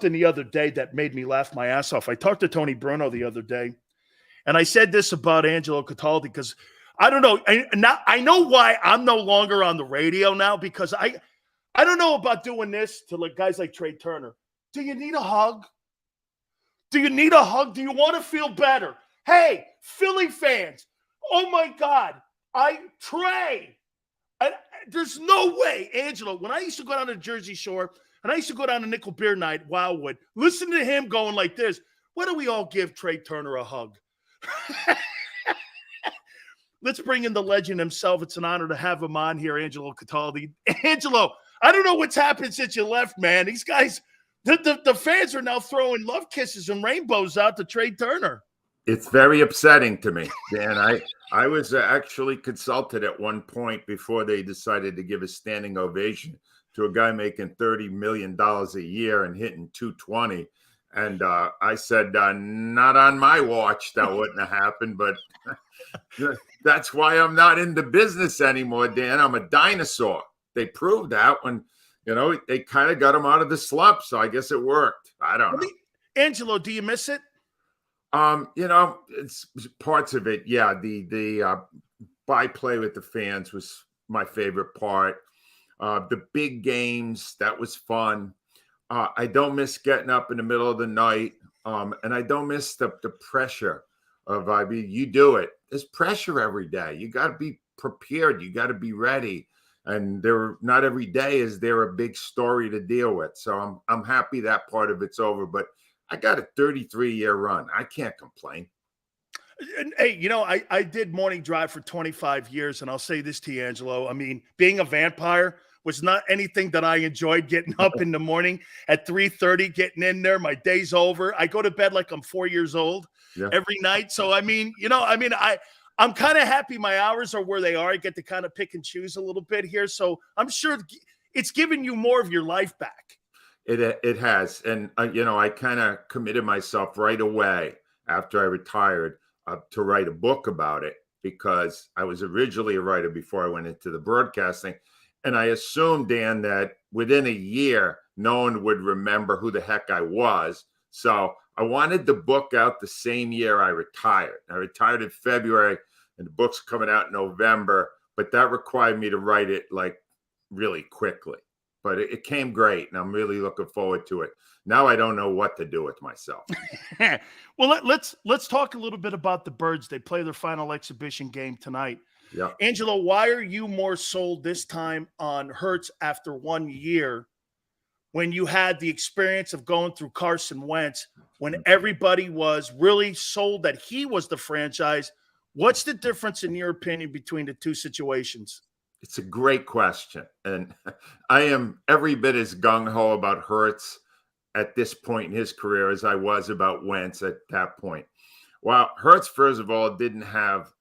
The other day that made me laugh my ass off. I talked to Tony Bruno the other day, and I said this about Angelo Cataldi because I don't know. I know why I'm no longer on the radio now because I don't know about doing this to like guys like Trey Turner. Do you need a hug? Do you need a hug? Do you want to feel better? Hey, Philly fans. Oh my God. There's no way, Angelo, when I used to go down to Jersey Shore and I used to go down to Nickel Beer Night, Wildwood, listen to him going like this. Why don't we all give Trey Turner a hug? Let's bring in the legend himself. It's an honor to have him on here, Angelo Cataldi. Angelo, I don't know what's happened since you left, man. These guys, the fans are now throwing love kisses and rainbows out to Trey Turner. It's very upsetting to me, Dan. I was actually consulted at one point before they decided to give a standing ovation to a guy making $30 million a year and hitting 220. And I said, not on my watch, that wouldn't have happened. But that's why I'm not in the business anymore, Dan. I'm a dinosaur. They proved that when, they kind of got him out of the slump. So I guess it worked. I don't know. Angelo, do you miss it? It's parts of it. Yeah. The byplay with the fans was my favorite part. The big games, that was fun. I don't miss getting up in the middle of the night. And I don't miss the pressure of, you do it. There's pressure every day. You got to be prepared. You got to be ready. And not every day is there a big story to deal with. So I'm happy that part of it's over, but I got a 33-year run. I can't complain. And, hey, I did morning drive for 25 years, and I'll say this to you, Angelo. I mean, being a vampire was not anything that I enjoyed, getting up in the morning at 3:30, getting in there. My day's over. I go to bed like I'm 4 years old every night. So, I'm kind of happy my hours are where they are. I get to kind of pick and choose a little bit here. So I'm sure it's giving you more of your life back. It has. And, I kind of committed myself right away after I retired to write a book about it because I was originally a writer before I went into the broadcasting. And I assumed, Dan, that within a year, no one would remember who the heck I was. So I wanted the book out the same year I retired. I retired in February and the book's coming out in November, but that required me to write it like really quickly. But it came great, and I'm really looking forward to it. Now I don't know what to do with myself. Well, let's talk a little bit about the Birds. They play their final exhibition game tonight. Yeah, Angelo, why are you more sold this time on Hurts after 1 year when you had the experience of going through Carson Wentz, when everybody was really sold that he was the franchise? What's the difference, in your opinion, between the two situations? It's a great question. And I am every bit as gung-ho about Hurts at this point in his career as I was about Wentz at that point. Well, Hurts, first of all, didn't have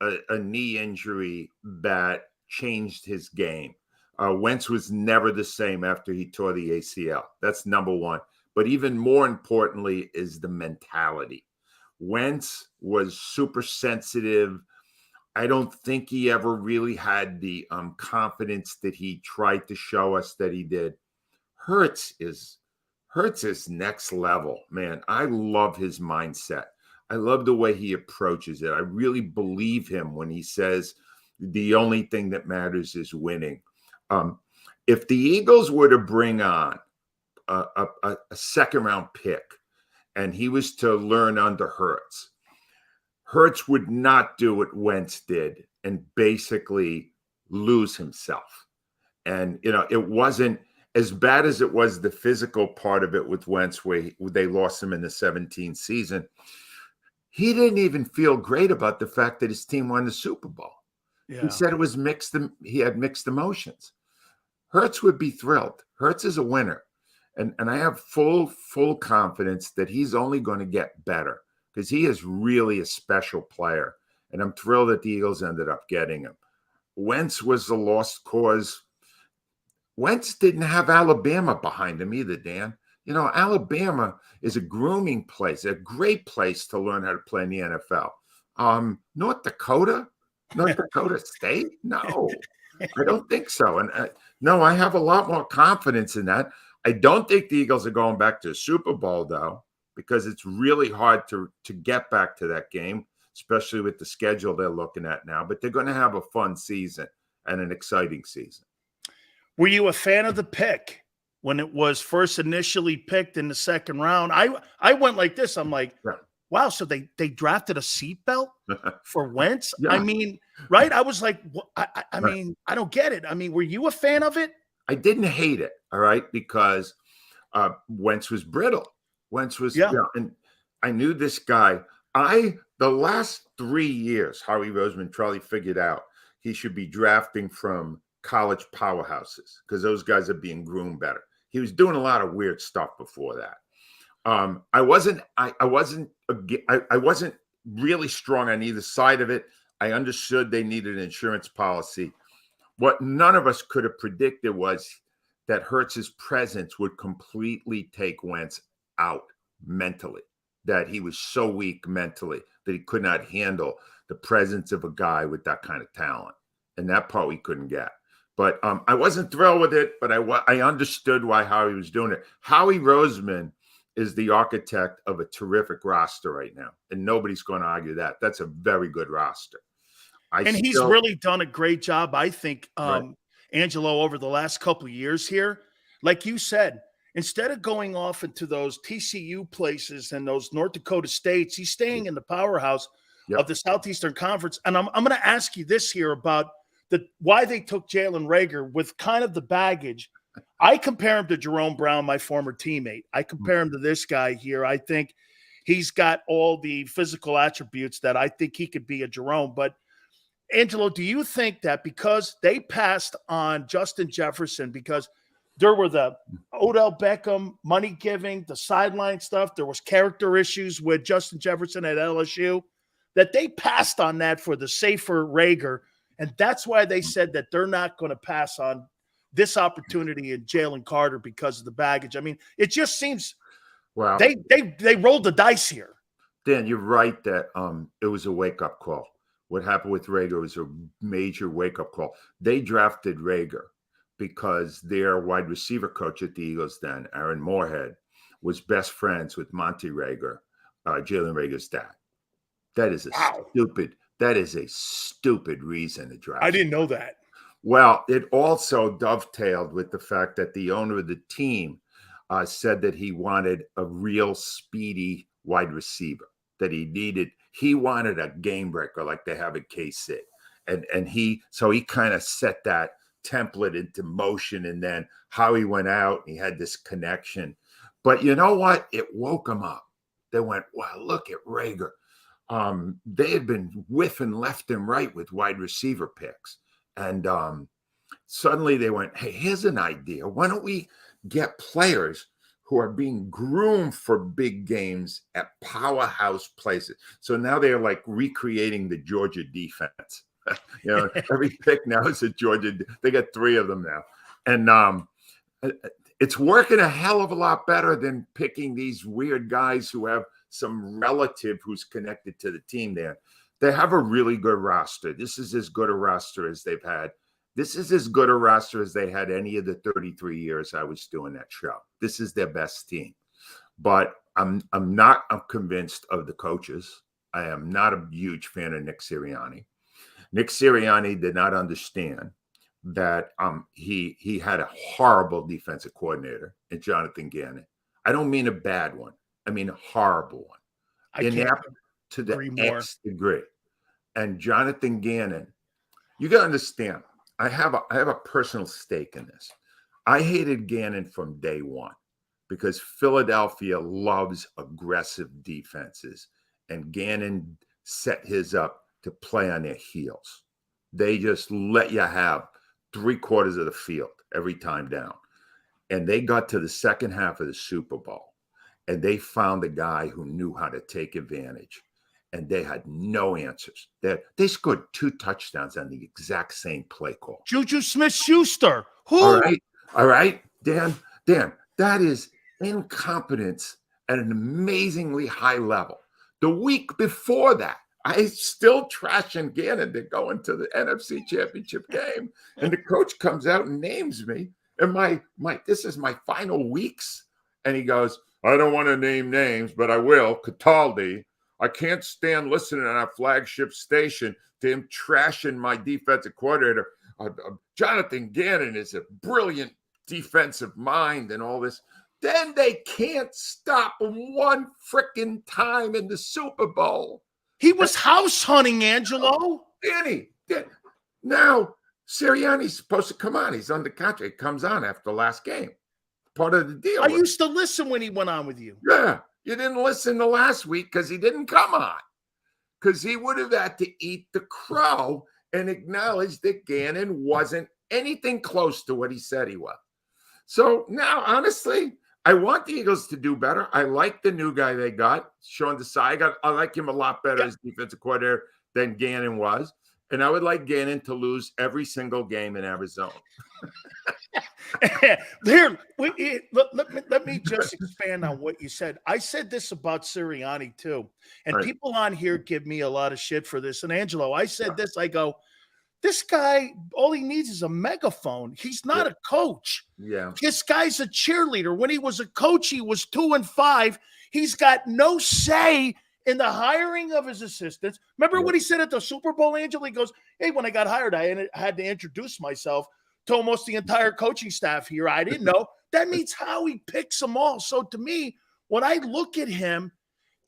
a knee injury that changed his game. Wentz was never the same after he tore the ACL. That's number one. But even more importantly is the mentality. Wentz was super sensitive. I don't think he ever really had the confidence that he tried to show us that he did. Hurts is next level, man. I love his mindset. I love the way he approaches it. I really believe him when he says the only thing that matters is winning. If the Eagles were to bring on a second-round pick and he was to learn under Hurts, Hurts would not do what Wentz did and basically lose himself. And, it wasn't as bad as it was the physical part of it with Wentz where they lost him in the 2017 season. He didn't even feel great about the fact that his team won the Super Bowl. Yeah. He said it was mixed. He had mixed emotions. Hurts would be thrilled. Hurts is a winner. And I have full confidence that he's only going to get better because he is really a special player. And I'm thrilled that the Eagles ended up getting him. Wentz was a lost cause. Wentz didn't have Alabama behind him either, Dan. Alabama is a grooming place, a great place to learn how to play in the NFL. North Dakota State? No, I don't think so. And no, I have a lot more confidence in that. I don't think the Eagles are going back to the Super Bowl, though, because it's really hard to get back to that game, especially with the schedule they're looking at now. But they're going to have a fun season and an exciting season. Were you a fan of the pick when it was first initially picked in the second round? I went like this. I'm like, Yeah. wow, so they drafted a seatbelt for Wentz? Yeah. I mean, right? I was like, I mean, I don't get it. I mean, were you a fan of it? I didn't hate it, all right, because Wentz was brittle. Wentz was, and I knew this guy. The last 3 years, Howie Roseman probably figured out he should be drafting from college powerhouses because those guys are being groomed better. He was doing a lot of weird stuff before that. I wasn't really strong on either side of it. I understood they needed an insurance policy. What none of us could have predicted was that Hurts's presence would completely take Wentz out mentally, that he was so weak mentally that he could not handle the presence of a guy with that kind of talent. And that part we couldn't get. But I wasn't thrilled with it, but I understood why Howie was doing it. Howie Roseman is the architect of a terrific roster right now, and nobody's going to argue that. That's a very good roster. He's really done a great job, I think, Right. Angelo, over the last couple of years here. Like you said, instead of going off into those TCU places and those North Dakota states, he's staying in the powerhouse of the Southeastern Conference. And I'm going to ask you this here about why they took Jalen Reagor with kind of the baggage. I compare him to Jerome Brown, my former teammate. I compare him to this guy here. I think he's got all the physical attributes that I think he could be a Jerome. But Angelo, do you think that because they passed on Justin Jefferson, because there were the Odell Beckham money giving, the sideline stuff, there was character issues with Justin Jefferson at LSU, that they passed on that for the safer Reagor, and that's why they said that they're not going to pass on this opportunity in Jalen Carter because of the baggage? I mean, it just seems they rolled the dice here. Dan, you're right that it was a wake-up call. What happened with Reagor was a major wake-up call. They drafted Reagor because their wide receiver coach at the Eagles then, Aaron Moorhead, was best friends with Monty Reagor, Jalen Reagor's dad. That is a stupid reason to draft. I didn't know that. Well, it also dovetailed with the fact that the owner of the team said that he wanted a real speedy wide receiver, that he wanted a game breaker like they have at KC. And he kind of set that template into motion, and then Howie went out and he had this connection. But you know what? It woke him up. They went, wow, look at Reagor. They had been whiffing left and right with wide receiver picks. And suddenly they went, hey, here's an idea. Why don't we get players who are being groomed for big games at powerhouse places? So now they're like recreating the Georgia defense. Every pick now is a Georgia. They got 3 of them now. And it's working a hell of a lot better than picking these weird guys who have some relative who's connected to the team there. They have a really good roster. This is as good a roster as they've had. This is as good a roster as they had any of the 33 years I was doing that show. This is their best team. But I'm convinced of the coaches. I am not a huge fan of Nick Sirianni. Nick Sirianni did not understand that he had a horrible defensive coordinator in Jonathan Gannon. I don't mean a bad one. I mean a horrible one. Inept to the X degree. And Jonathan Gannon, you got to understand, I have a personal stake in this. I hated Gannon from day one because Philadelphia loves aggressive defenses, and Gannon set his up to play on their heels. They just let you have 3/4 of the field every time down. And they got to the second half of the Super Bowl, and they found a guy who knew how to take advantage. And they had no answers. They scored 2 touchdowns on the exact same play call. Juju Smith-Schuster. Who? All right, Dan, that is incompetence at an amazingly high level. The week before that, I still trashing Gannon to go into the NFC Championship game. And the coach comes out and names me And this is my final weeks. And he goes, I don't want to name names, but I will. Cataldi. I can't stand listening on our flagship station to him trashing my defensive coordinator. Jonathan Gannon is a brilliant defensive mind and all this. Then they can't stop him one freaking time in the Super Bowl. He was house hunting, Angelo. Danny, now Sirianni's supposed to come on. He's under contract. He comes on after the last game. Part of the deal. I used to listen when he went on with you. Yeah. You didn't listen to last week because he didn't come on. Because he would have had to eat the crow and acknowledge that Gannon wasn't anything close to what he said he was. So now, honestly, I want the Eagles to do better. I like the new guy they got, Sean Desai. I like him a lot better as defensive coordinator than Gannon was. And I would like Gannon to lose every single game in Arizona. Here, let me just expand on what you said. I said this about Sirianni too, and people on here give me a lot of shit for this. And Angelo, I said this. I go, this guy, all he needs is a megaphone. He's not a coach. Yeah, this guy's a cheerleader. When he was a coach, he was 2-5. He's got no say in the hiring of his assistants. Remember what he said at the Super Bowl, Angelo? He goes, hey, when I got hired, I had to introduce myself to almost the entire coaching staff here. I didn't know. That means how he picks them all. So to me, when I look at him,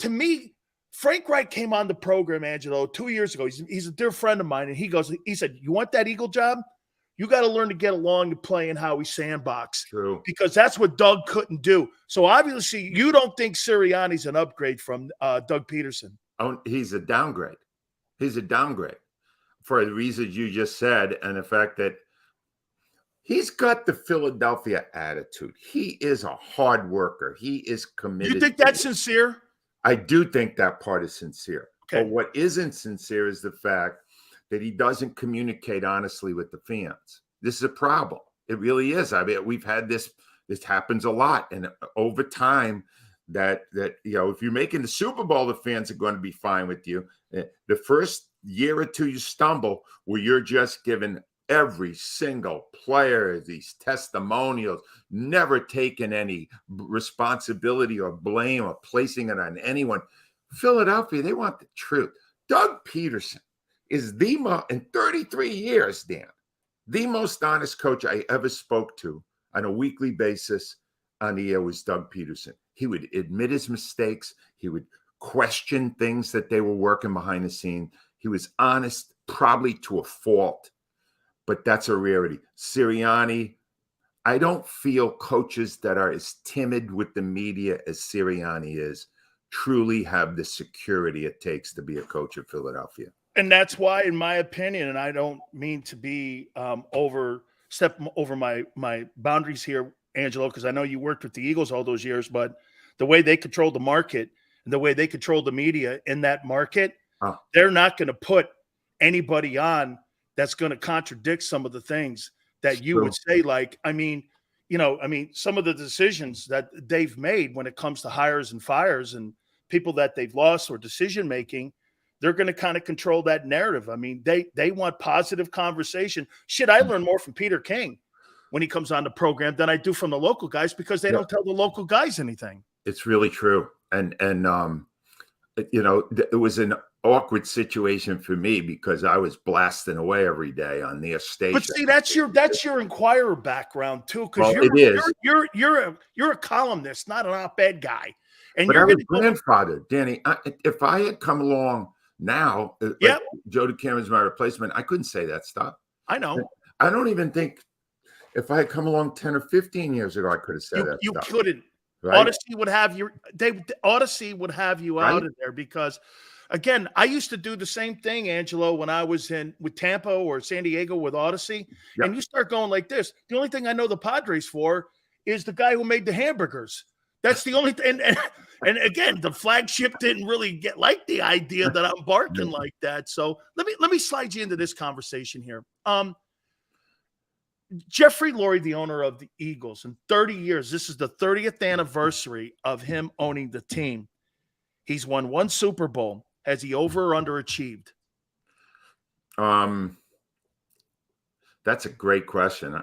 to me, Frank Reich came on the program, Angelo, 2 years ago. He's a dear friend of mine. And he said, you want that Eagle job? You got to learn to get along and play in how we sandbox. True. Because that's what Doug couldn't do. So obviously you don't think Sirianni's an upgrade from Doug Peterson. Oh, he's a downgrade. He's a downgrade for the reasons you just said and the fact that he's got the Philadelphia attitude. He is a hard worker. He is committed. You think that's sincere? I do think that part is sincere. Okay. But what isn't sincere is the fact that he doesn't communicate honestly with the fans. This is a problem. It really is. I mean, we've had this happens a lot. And over time, that if you're making the Super Bowl, the fans are going to be fine with you. The first year or two you stumble where you're just giving every single player these testimonials, never taking any responsibility or blame or placing it on anyone. Philadelphia, they want the truth. Doug Peterson is in 33 years, Dan, the most honest coach I ever spoke to on a weekly basis on the air was Doug Peterson. He would admit his mistakes. He would question things that they were working behind the scene. He was honest, probably to a fault, but that's a rarity. Sirianni, I don't feel coaches that are as timid with the media as Sirianni is truly have the security it takes to be a coach of Philadelphia. And that's why, in my opinion, and I don't mean to be step over my boundaries here, Angelo, because I know you worked with the Eagles all those years, but the way they control the market and the way they control the media in that market, they're not going to put anybody on that's going to contradict some of the things that you would say. Like, some of the decisions that they've made when it comes to hires and fires and people that they've lost or decision-making, they're going to kind of control that narrative. I mean, they want positive conversation. Shit, I learn more from Peter King when he comes on the program than I do from the local guys because they don't tell the local guys anything. It's really true. And it was an awkward situation for me because I was blasting away every day on their station. But see, that's your Inquirer background too, because you're a columnist, not an op-ed guy. And I was grandfathered, Danny. If I had come along now, Joe DeCameron's my replacement, I couldn't say that stuff. I know. I don't even think if I had come along 10 or 15 years ago, I could have said that stuff. You couldn't. Right? Odyssey would have you out of there because, again, I used to do the same thing, Angelo, when I was with Tampa or San Diego with Odyssey. Yep. And you start going like this. The only thing I know the Padres for is the guy who made the hamburgers. That's the only thing. And again, the flagship didn't really like the idea that I'm barking like that. So let me slide you into this conversation here. Jeffrey Lurie, the owner of the Eagles, in 30 years, this is the 30th anniversary of him owning the team. He's won one Super Bowl. Has he over or underachieved? That's a great question.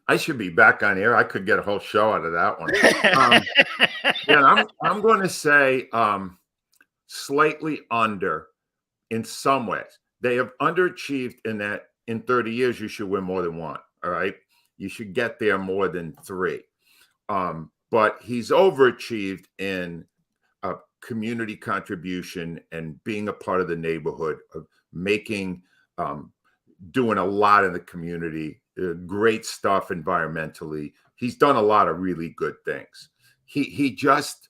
I should be back on air. I could get a whole show out of that one. Yeah, I'm going to say slightly under in some ways. They have underachieved in that in 30 years, you should win more than one. All right. You should get there more than three. But he's overachieved in community contribution and being a part of the neighborhood, of making, doing a lot in the community, great stuff environmentally. He's done a lot of really good things. He just,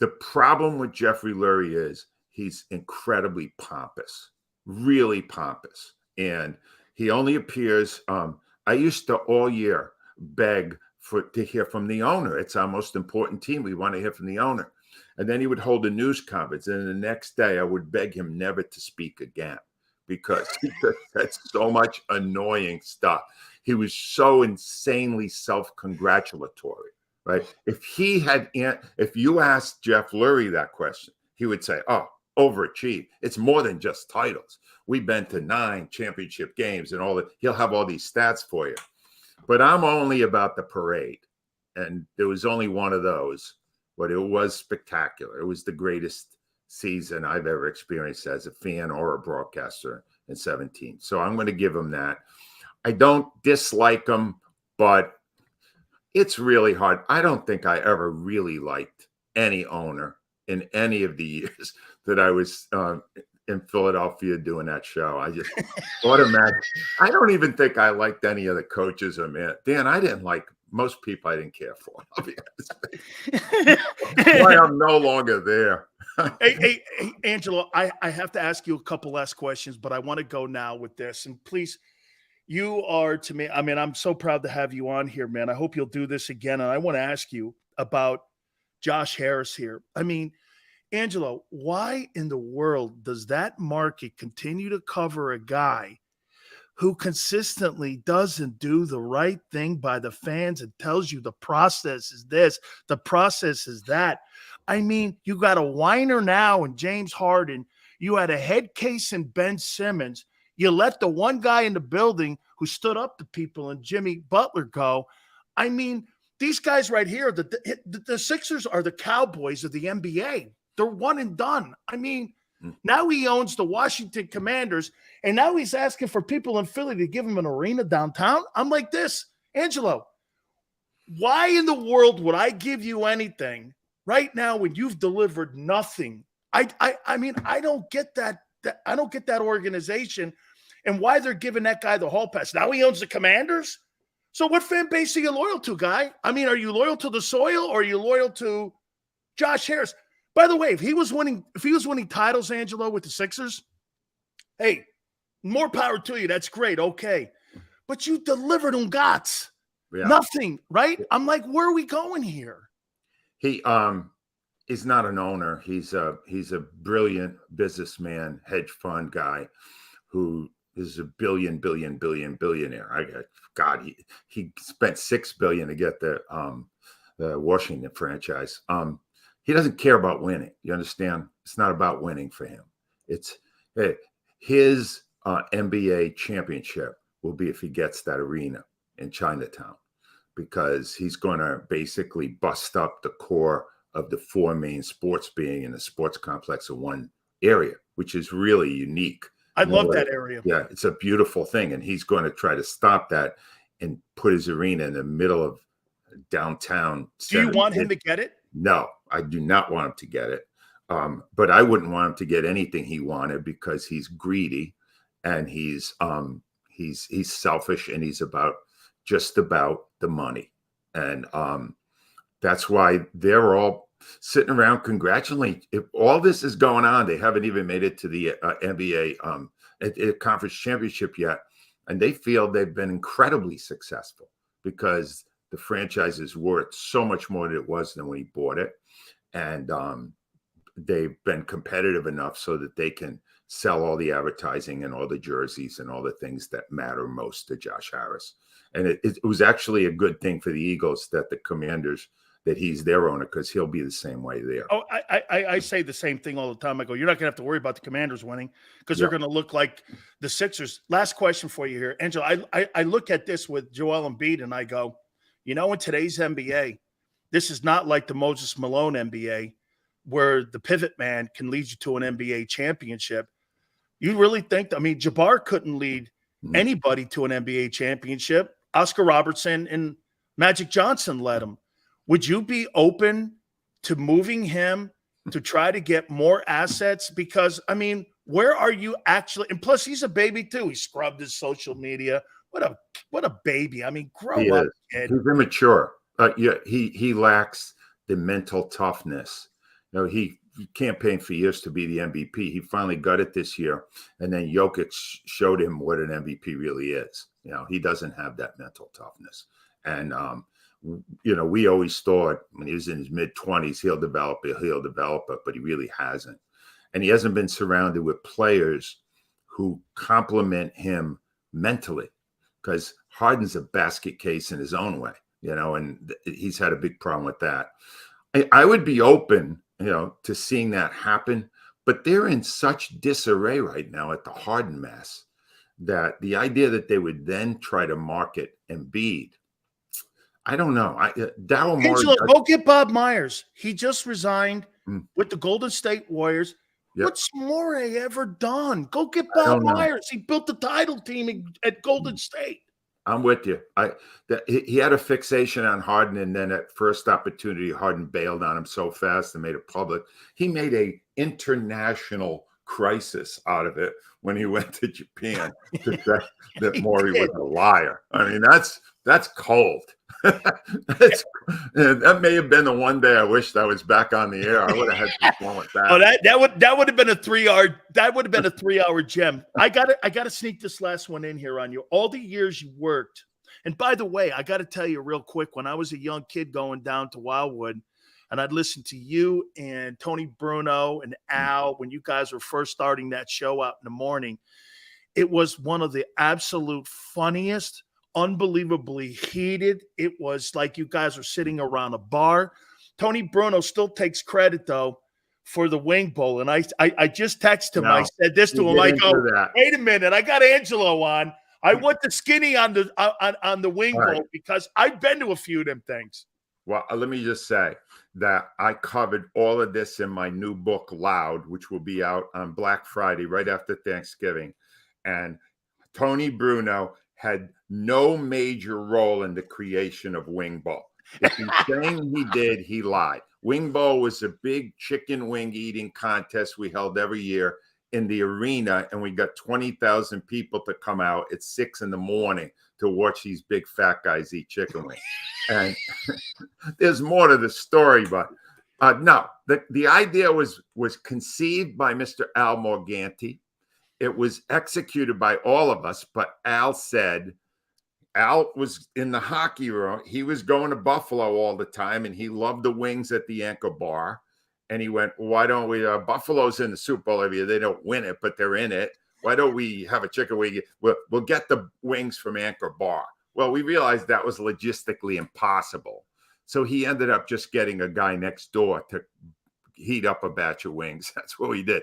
the problem with Jeffrey Lurie is he's incredibly pompous, really pompous. And he only appears, I used to all year beg to hear from the owner. It's our most important team. We want to hear from the owner. And then he would hold a news conference. And the next day I would beg him never to speak again because he just said so much annoying stuff. He was so insanely self-congratulatory, right? If you asked Jeff Lurie that question, he would say, oh, overachieved. It's more than just titles. We've been to 9 championship games and all that. He'll have all these stats for you. But I'm only about the parade. And there was only one of those, but it was spectacular. It was the greatest season I've ever experienced as a fan or a broadcaster in 17. So I'm going to give him that. I don't dislike him, but it's really hard. I don't think I ever really liked any owner in any of the years that I was in Philadelphia doing that show. I just automatically, I don't even think I liked any of the coaches. Dan, I didn't like most people. I didn't care for. I'll be honest. Why I'm no longer there. Hey, Angelo, I have to ask you a couple last questions, but I want to go now with this. And please, you are to me, I mean, I'm so proud to have you on here, man. I hope you'll do this again. And I want to ask you about Josh Harris here. I mean, Angelo, why in the world does that market continue to cover a guy who consistently doesn't do the right thing by the fans and tells you the process is this, the process is that? I mean, you got a whiner now in James Harden. You had a head case in Ben Simmons. You let the one guy in the building who stood up to people and Jimmy Butler go. I mean, these guys right here, the Sixers are the Cowboys of the NBA. They're one and done. I mean, now he owns the Washington Commanders, and now he's asking for people in Philly to give him an arena downtown. I'm like this, Angelo, why in the world would I give you anything right now when you've delivered nothing? I mean, I don't get that. I don't get that organization and why they're giving that guy the hall pass. Now he owns the Commanders. So what fan base are you loyal to, guy? I mean, are you loyal to the soil or are you loyal to Josh Harris? By the way, if he was winning titles, Angelo, with the Sixers, hey, more power to you. That's great. Okay. But you delivered on Gots. Yeah. Nothing, right? I'm like, where are we going here? He is not an owner. He's a brilliant businessman, hedge fund guy who is a billionaire. He spent $6 billion to get the Washington franchise. He doesn't care about winning. You understand? It's not about winning for him. It's his NBA championship will be if he gets that arena in Chinatown, because he's going to basically bust up the core of the 4 main sports being in the sports complex in one area, which is really unique. I love that area. Yeah, it's a beautiful thing. And he's going to try to stop that and put his arena in the middle of downtown. Do you want him to get it? No, I do not want him to get it. But I wouldn't want him to get anything he wanted because he's greedy and he's selfish and he's just about the money. And that's why they're all sitting around congratulating. If all this is going on, they haven't even made it to the NBA conference championship yet. And they feel they've been incredibly successful because the franchise is worth so much more than it was than when he bought it. And they've been competitive enough so that they can sell all the advertising and all the jerseys and all the things that matter most to Josh Harris. And it was actually a good thing for the Eagles that the Commanders that he's their owner, because he'll be the same way there. Oh, I say the same thing all the time. I go, you're not going to have to worry about the Commanders winning because Yeah. they're going to look like the Sixers. Last question for you here, Angelo. I look at this with Joel Embiid and I go, in today's NBA, this is not like the Moses Malone NBA where the pivot man can lead you to an NBA championship. You really think, Jabbar couldn't lead anybody to an NBA championship. Oscar Robertson and Magic Johnson led him. Would you be open to moving him to try to get more assets? Because, where are you actually? And plus, he's a baby too. He scrubbed his social media. What a baby. Grow up, kid. He's immature. He lacks the mental toughness. He campaigned for years to be the MVP. He finally got it this year. And then Jokic showed him what an MVP really is. He doesn't have that mental toughness. And, we always thought when he was in his mid-20s, he'll develop it, but he really hasn't. And he hasn't been surrounded with players who complement him mentally, because Harden's a basket case in his own way, and he's had a big problem with that. I would be open, to seeing that happen, but they're in such disarray right now at the Harden mess that the idea that they would then try to market Embiid, I don't know. Daryl Morey. Angelo, go get Bob Myers. He just resigned with the Golden State Warriors. Yep. What's Morey ever done? Go get Bob Myers. He built the title team at Golden State. I'm with you. He had a fixation on Harden, and then at first opportunity, Harden bailed on him so fast and made it public. He made a international crisis out of it when he went to Japan to say that Morey was a liar. That's cold. That may have been the one day I wished I was back on the air. I would have had some fun with that. Oh, that would have been a 3-hour. That would have been a 3-hour gem. I gotta sneak this last one in here on you. All the years you worked, and by the way, I got to tell you real quick. When I was a young kid going down to Wildwood, and I'd listen to you and Tony Bruno and Al when you guys were first starting that show out in the morning, it was one of the absolute funniest, unbelievably heated. It was like you guys were sitting around a bar. Tony Bruno still takes credit, though, for the wing bowl. And I just texted him. I said this to him. I go, wait a minute. I got Angelo on. I went to skinny on the wing bowl because I've been to a few of them things. Well, let me just say that I covered all of this in my new book, Loud, which will be out on Black Friday, right after Thanksgiving. And Tony Bruno had no major role in the creation of Wing Bowl. If he's saying he did, he lied. Wing Bowl was a big chicken wing eating contest we held every year in the arena, and we got 20,000 people to come out at 6 a.m. to watch these big fat guys eat chicken wings. And there's more to the story, but no, the idea was conceived by Mr. Al Morganti. It was executed by all of us, but Al was in the hockey room. He was going to Buffalo all the time, and he loved the wings at the Anchor Bar. And he went, why don't we, Buffalo's in the Super Bowl every year. They don't win it, but they're in it. Why don't we have a chicken wing? We'll get the wings from Anchor Bar. Well, we realized that was logistically impossible. So he ended up just getting a guy next door to heat up a batch of wings. That's what we did.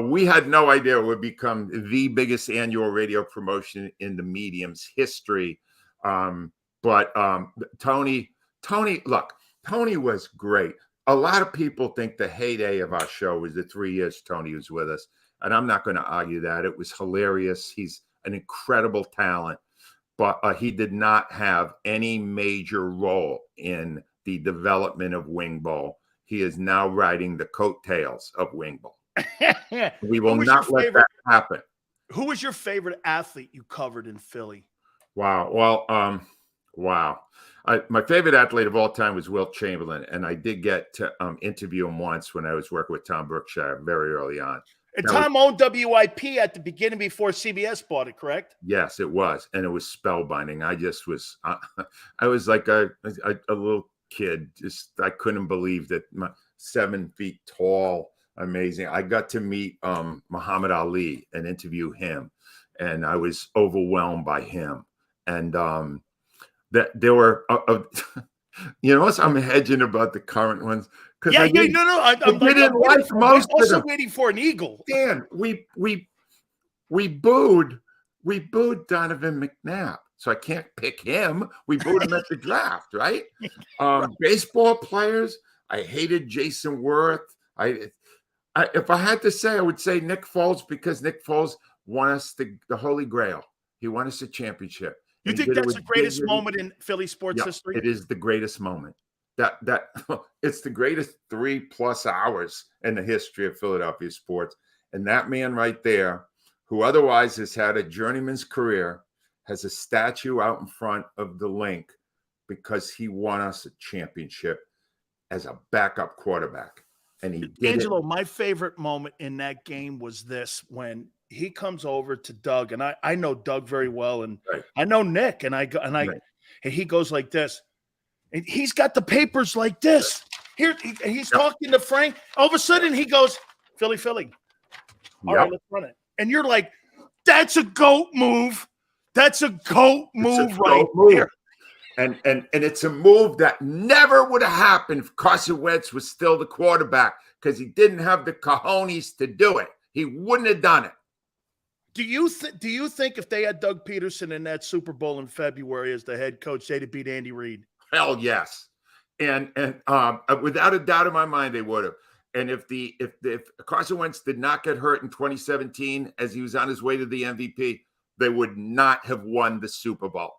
We had no idea it would become the biggest annual radio promotion in the medium's history. But Tony, look, Tony was great. A lot of people think the heyday of our show was the 3 years Tony was with us. And I'm not going to argue that. It was hilarious. He's an incredible talent, but he did not have any major role in the development of Wing Bowl. He is now riding the coattails of Wing Bowl. We will not let that happen. Who was your favorite athlete you covered in Philly? Wow. Well, my favorite athlete of all time was Wilt Chamberlain, and I did get to interview him once when I was working with Tom Brookshire very early on. And Tom owned WIP at the beginning before CBS bought it, correct? Yes, it was, and it was spellbinding. I just was, I was like a little kid. Just I couldn't believe that 7 feet tall, amazing. I got to meet Muhammad Ali and interview him, and I was overwhelmed by him. And that there were You know, I'm hedging about the current ones because Yeah, I yeah, didn't, no, no. I didn't like most of also them. waiting for an eagle. Dan, we booed Donovan McNabb, so I can't pick him. We booed him at the draft, right? Baseball players, I hated Jason Worth. If I had to say, I would say Nick Foles, because Nick Foles won us the Holy Grail. He won us a championship. You And he think did it that's the with greatest dignity. moment in Philly sports Yeah, history? it is the greatest moment. That it's the greatest 3+ hours in the history of Philadelphia sports. And that man right there, who otherwise has had a journeyman's career, has a statue out in front of the link because he won us a championship as a backup quarterback. And he did Angelo, it. my favorite moment in that game was this, when he comes over to Doug, and I know Doug very well, and Right. I know Nick, and Right. and he goes like this, and he's got the papers like this. Here, he's talking to Frank. All of a sudden, he goes, Philly, Philly. All right, let's run it. And you're like, that's a GOAT move. That's a GOAT move right there. And it's a move that never would have happened if Carson Wentz was still the quarterback, because he didn't have the cojones to do it. He wouldn't have done it. Do you think if they had Doug Peterson in that Super Bowl in February as the head coach, they'd have beat Andy Reid? Hell yes. And without a doubt in my mind, they would have. And if Carson Wentz did not get hurt in 2017 as he was on his way to the MVP, they would not have won the Super Bowl.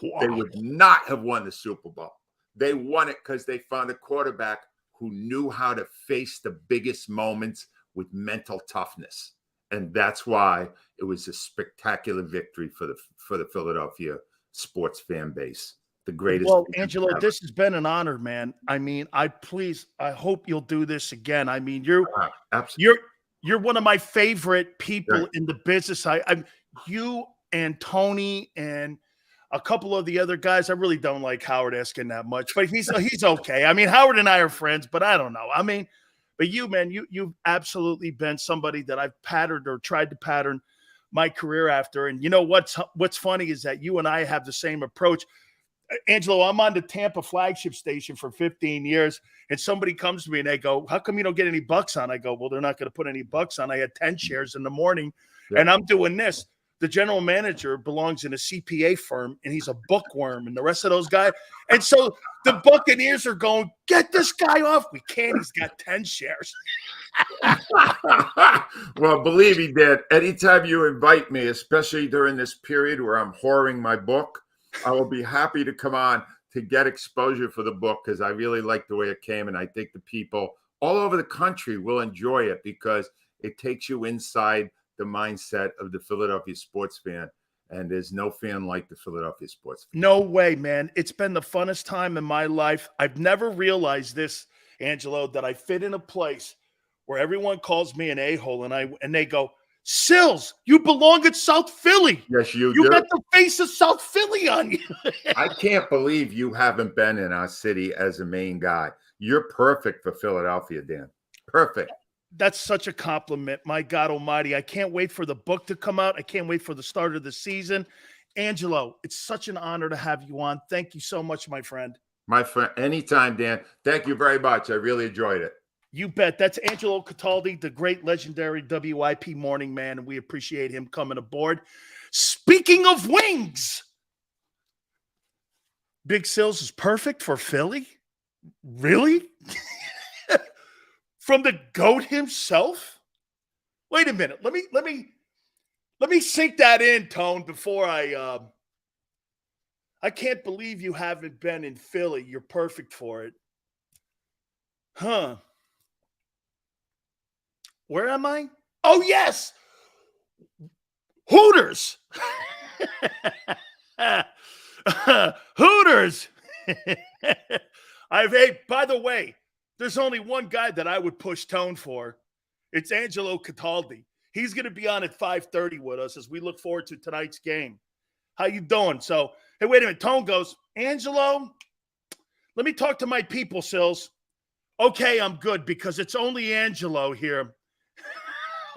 Wow. They would not have won the Super Bowl. They won it because they found a quarterback who knew how to face the biggest moments with mental toughness. And that's why it was a spectacular victory for the Philadelphia sports fan base. The greatest. Well, Angelo, this has been an honor, man. I mean, I hope you'll do this again. I mean, you're one of my favorite people in the business. You and Tony and a couple of the other guys. I really don't like Howard Eskin that much, but he's okay. I mean, Howard and I are friends, but I don't know. I mean, but you, man, you've absolutely been somebody that I've patterned or tried to pattern my career after. And you know what's funny is that you and I have the same approach. Angelo, I'm on the Tampa flagship station for 15 years, and somebody comes to me and they go, how come you don't get any bucks on? I go, well, they're not going to put any bucks on. I had 10 shares in the morning, and I'm doing this. The general manager belongs in a CPA firm, and he's a bookworm, and the rest of those guys. And so the Buccaneers are going, get this guy off. We can't. He's got 10 shares. Well, believe me, Dad, anytime you invite me, especially during this period where I'm whoring my book, I will be happy to come on to get exposure for the book, because I really like the way it came. And I think the people all over the country will enjoy it because it takes you inside the mindset of the Philadelphia sports fan. And there's no fan like the Philadelphia sports fan. No way, man. It's been the funnest time in my life. I've never realized this, Angelo, that I fit in a place where everyone calls me an a-hole, and they go, Sills, you belong in South Philly. Yes, you do. You got the face of South Philly on you. I can't believe you haven't been in our city as a main guy. You're perfect for Philadelphia, Dan. Perfect. That's such a compliment. My God almighty. I can't wait for the book to come out. I can't wait for the start of the season. Angelo, it's such an honor to have you on. Thank you so much, my friend. My friend, anytime, Dan. Thank you very much. I really enjoyed it. You bet. That's Angelo Cataldi, the great legendary WIP morning man, and we appreciate him coming aboard. Speaking of wings, Big Sills is perfect for Philly? Really? From the GOAT himself? Wait a minute. Let me sink that in, Tone, before I can't believe you haven't been in Philly. You're perfect for it. Huh. Where am I? Oh, yes. Hooters. Hooters. By the way, there's only one guy that I would push Tone for. It's Angelo Cataldi. He's going to be on at 5:30 with us as we look forward to tonight's game. How you doing? So, hey, wait a minute. Tone goes, Angelo, let me talk to my people, Sills. Okay, I'm good because it's only Angelo here.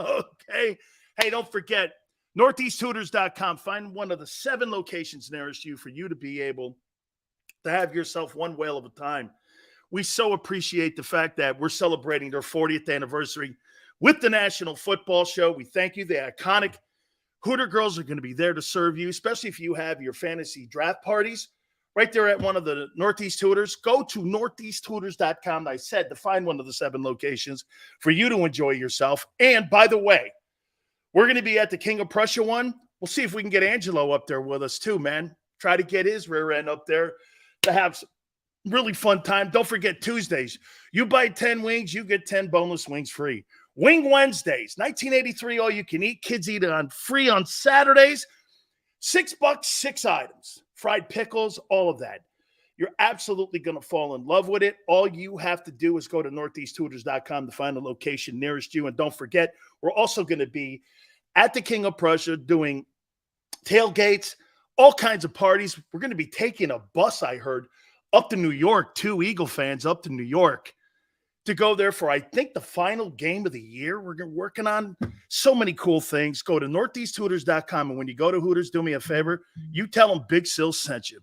Okay. Hey, don't forget, northeasthooters.com. Find one of the 7 locations nearest you for you to be able to have yourself one whale of a time. We so appreciate the fact that we're celebrating their 40th anniversary with the National Football Show. We thank you. The iconic Hooter girls are going to be there to serve you, especially if you have your fantasy draft parties right there at one of the Northeast Hooters. Go to northeasthooters.com, I said, to find one of the 7 locations for you to enjoy yourself. And by the way, we're going to be at the King of Prussia one. We'll see if we can get Angelo up there with us too, man. Try to get his rear end up there to have some really fun time. Don't forget Tuesdays. You buy 10 wings, you get 10 boneless wings free. Wing Wednesdays, 1983, all you can eat. Kids eat it on free on Saturdays. $6, 6 items. Fried pickles, all of that. You're absolutely going to fall in love with it. All you have to do is go to northeasthooters.com to find the location nearest you. And don't forget, we're also going to be at the King of Prussia doing tailgates, all kinds of parties. We're going to be taking a bus, I heard, up to New York, 2 Eagle fans up to New York to go there for, I think, the final game of the year. We're working on so many cool things. Go to northeasthooters.com. And when you go to Hooters, do me a favor. You tell them Big Sil sent you.